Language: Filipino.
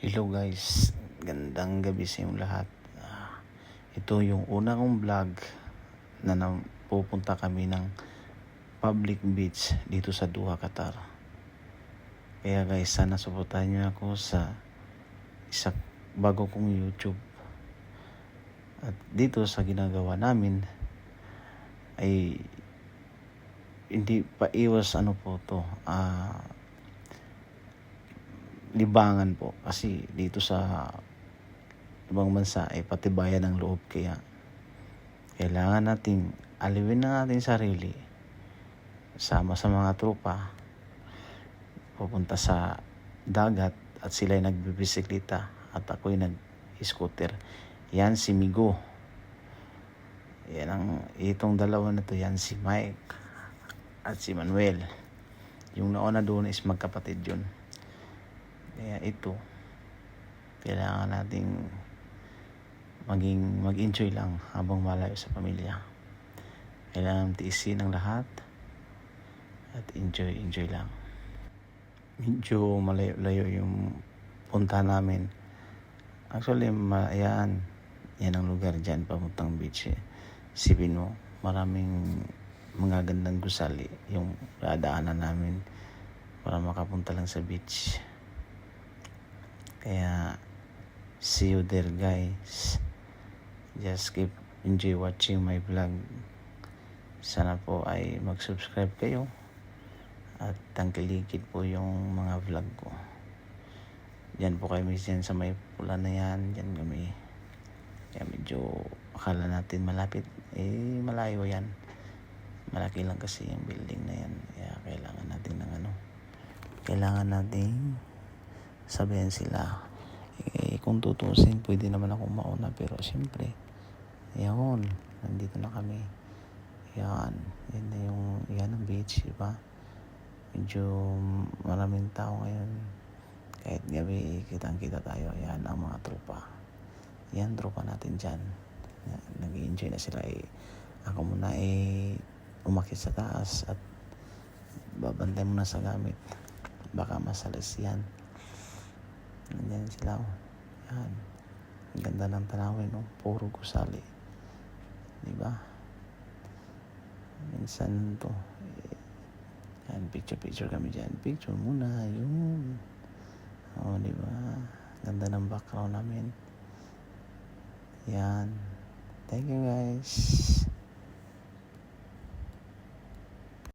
Hello guys, gandang gabi sa inyong lahat. Ito yung una kong vlog na pupunta kami ng public beach dito sa Doha, Qatar. Kaya guys, sana suportahan niyo ako sa isa bago kong YouTube. At dito sa ginagawa namin ay hindi pa iwas po to, libangan po, kasi dito sa ibang bansa ay patibayan ng loob, kaya kailangan nating aliwin na natin sarili, sama sa mga tropa pupunta sa dagat, at sila ay nagbibisikleta at ako'y nag-scooter. Yan si Migo, itong dalawa na to, yan si Mike at si Manuel. Yung nauna doon is magkapatid yun. Kaya ito, kailangan nating mag-enjoy lang habang malayo sa pamilya. Kailangan tiisin ang lahat at enjoy lang. Medyo malayo yung punta namin. Actually, yan ang lugar dyan, pamuntang beach. Sipin mo, maraming mga gandang gusali yung dadaanan namin para makapunta lang sa beach. Kaya see you there guys. Just keep enjoy watching my vlog. Sana po ay mag-subscribe kayo at tangkilikid po yung mga vlog ko. Diyan po kayo dyan sa may pula na yan. Diyan kami. Kaya medyo akala natin malapit, malayo yan. Malaki lang kasi yung building na yan. Kaya kailangan natin sabihin sila. Kung tutusin, pwede naman akong mauna, pero siyempre yun, nandito na kami. Yan ang beach, diba? Medyo maraming tao ngayon. Kahit gabi, kitang-kita tayo. Yan ang mga tropa. Yan, tropa natin dyan. Nag-i-enjoy na sila. Ako muna umakyat sa taas at babantay muna sa gamit. Baka masalis yan. Nandiyan sila. Yan. Ang ganda ng tanawin, puro gusali. Diba? Minsan to. Yan, picture kami dyan. Picture muna. Yun. Diba? Ganda ng background namin. Yan. Thank you guys.